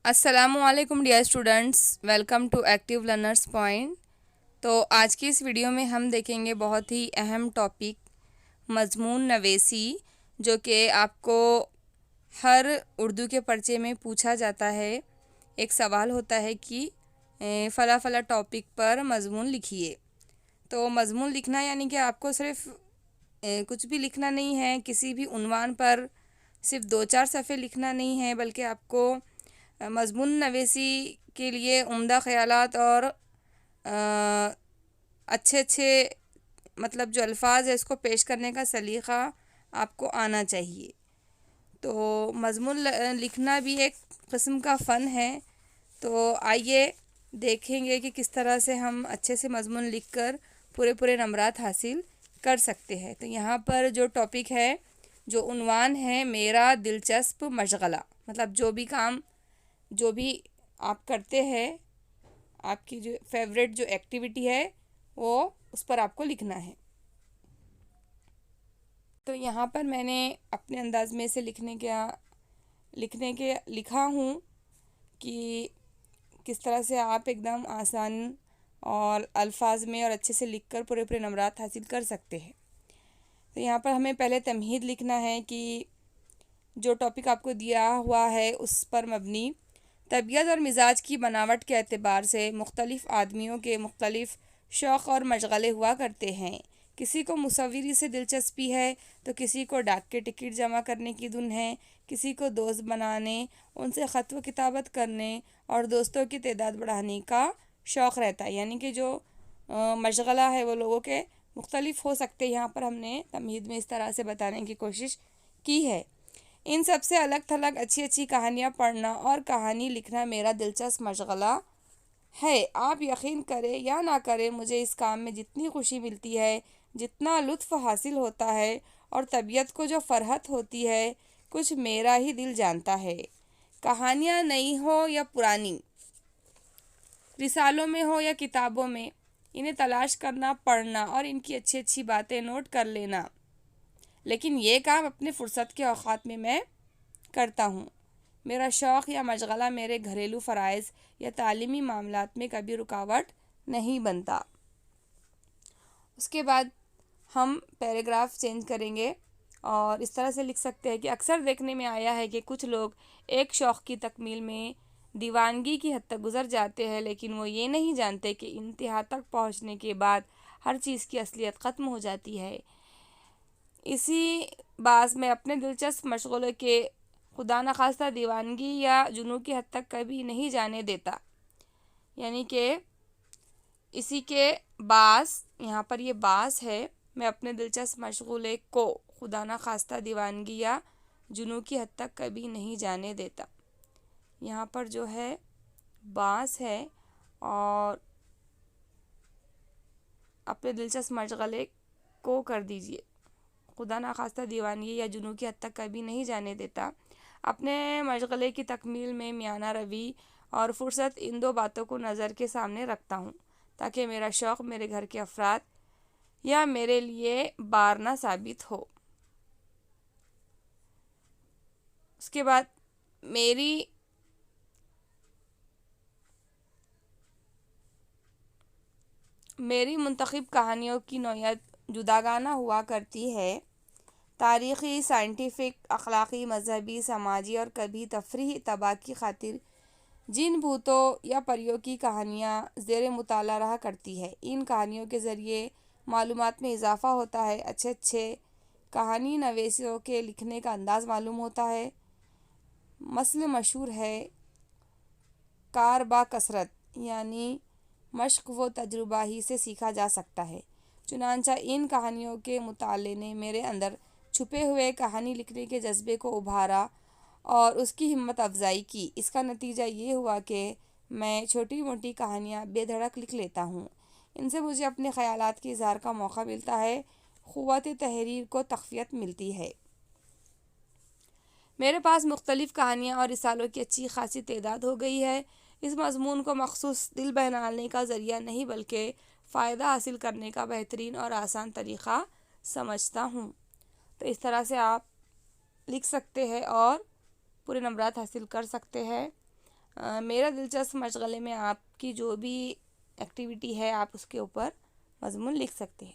अस्सलामु अलैकुम dear students, welcome to active learners point. तो आज की इस वीडियो में हम देखेंगे बहुत ही अहम टॉपिक मज़मून नवेसी, जो कि आपको हर उर्दू के पर्चे में पूछा जाता है। एक सवाल होता है कि फ़ला फ़ला टॉपिक पर मज़मून लिखिए। तो मज़मून लिखना यानी कि आपको सिर्फ़ कुछ भी लिखना नहीं है, किसी भी उन्वान पर सिर्फ़ 2-4 सफ़े लिखना नहीं है, बल्कि आपको मज़मून नवेसी के लिए उम्दा ख़यालात और अच्छे अच्छे मतलब जो अल्फाज है इसको पेश करने का सलीक़ा आपको आना चाहिए। तो मज़मून लिखना भी एक किस्म का फ़न है। तो आइए देखेंगे कि किस तरह से हम अच्छे से मज़मून लिखकर पूरे नंबरात हासिल कर सकते हैं। तो यहाँ पर जो टॉपिक है, जो उन्वान है, मेरा दिलचस्प मशग़ला, मतलब जो भी आप करते हैं, आपकी जो फेवरेट जो एक्टिविटी है वो उस पर आपको लिखना है। तो यहाँ पर मैंने अपने अंदाज में से लिखा हूँ कि किस तरह से आप एकदम आसान और अल्फाज में और अच्छे से लिखकर पूरे नंबरात हासिल कर सकते हैं। तो यहाँ पर हमें पहले तमहीद लिखना है कि जो टॉपिक आपको दिया हुआ है उस पर मबनी तबीयत और मिजाज की बनावट के एतबार से मुख्तलिफ़ आदमियों के मुख्तलिफ़ शौक़ और मशग़ले हुआ करते हैं। किसी को मुसव्विरी से दिलचस्पी है तो किसी को डाक के टिकट जमा करने की धुन है, किसी को दोस्त बनाने, उनसे ख़त व किताबत करने और दोस्तों की तादाद बढ़ाने का शौक़ रहता है। यानी कि जो मशग़ला है वो लोगों के मुख्तलिफ़ हो सकते हैं। यहाँ पर हमने तमहीद में इस तरह से बताने की कोशिश की है। इन सब से अलग थलग अच्छी कहानियाँ पढ़ना और कहानी लिखना मेरा दिलचस्प मशग़ला है। आप यकीन करें या ना करें, मुझे इस काम में जितनी खुशी मिलती है, जितना लुत्फ़ हासिल होता है और तबीयत को जो फ़रहत होती है, कुछ मेरा ही दिल जानता है। कहानियाँ नई हो या पुरानी, रिसालों में हो या किताबों में, इन्हें तलाश करना, पढ़ना और इनकी अच्छी बातें नोट कर लेना, लेकिन ये काम अपने फ़ुर्सत के औक़ात में मैं करता हूँ। मेरा शौक़ या मशग़ला मेरे घरेलू फ़राइज़ या तालीमी मामलात में कभी रुकावट नहीं बनता। उसके बाद हम पैराग्राफ चेंज करेंगे और इस तरह से लिख सकते हैं कि अक्सर देखने में आया है कि कुछ लोग एक शौक़ की तकमील में दीवानगी की हद तक गुज़र जाते हैं, लेकिन वो ये नहीं जानते कि इंतहा तक पहुँचने के बाद हर चीज़ की असलियत ख़त्म हो जाती है। इसी बात में अपने दिलचस्प मशग़ले के खुदा न खास्ता दीवानगी या जुनून की हद तक कभी नहीं जाने देता। यानी कि इसी के बास, यहाँ पर ये बास है, मैं अपने दिलचस्प मशग़ले को खुदा न खास्ता दीवानगी या जुनून की हद तक कभी नहीं जाने देता। यहाँ पर जो है बास है और अपने दिलचस्प मशग़ले को कर दीजिए, खुदा न खास्ता दीवानगी या जुनून की हद तक कभी नहीं जाने देता। अपने मशग़ले की तकमील में मियाना रवि और फ़ुर्सत, इन दो बातों को नज़र के सामने रखता हूँ ताकि मेरा शौक़ मेरे घर के अफराद या मेरे लिए बार ना साबित हो। उसके बाद मेरी मुंतखब कहानियों की नौइयत जुदागाना हुआ करती है। तारीख़ी, साइंटिफ़िक, अखलाक़ी, मजहबी, समाजी और कभी तफरीही तबाह की खातिर जिन भूतों या परियों की कहानियाँ ज़ेर मुताला रहा करती है, इन कहानियों के ज़रिए मालूमात में इजाफ़ा होता है। अच्छे कहानी नवीसों के लिखने का अंदाज़ मालूम होता है। मसल मशहूर है, कार बा कसरत, यानी मश्क व तजुर्बा ही से सीखा जा सकता है। चुनांचा इन कहानियों के मुताले ने मेरे अंदर छुपे हुए कहानी लिखने के जज्बे को उभारा और उसकी हिम्मत अफजाई की। इसका नतीजा ये हुआ कि मैं छोटी मोटी कहानियाँ बेधड़क लिख लेता हूँ। इनसे मुझे अपने ख़यालात के इज़हार का मौका मिलता है, क़ुव्वत तहरीर को तक़वियत मिलती है। मेरे पास मुख्तलिफ़ कहानियाँ और रिसालों की अच्छी खासी तादाद हो गई है। इस मज़मून को मखसूस दिल बहलाने का ज़रिया नहीं, बल्कि फ़ायदा हासिल करने का बेहतरीन और आसान तरीक़ा समझता हूँ। تو اس طرح سے آپ لکھ سکتے ہیں اور پورے نمبرات حاصل کر سکتے ہیں۔ میرا دلچسپ مشغلے میں آپ کی جو بھی ایکٹیویٹی ہے آپ اس کے اوپر مضمون لکھ سکتے ہیں۔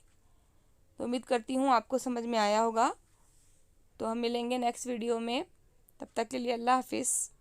تو امید کرتی ہوں آپ کو سمجھ میں آیا ہوگا۔ تو ہم ملیں گے نیکسٹ ویڈیو میں، تب تک کے لیے اللہ حافظ۔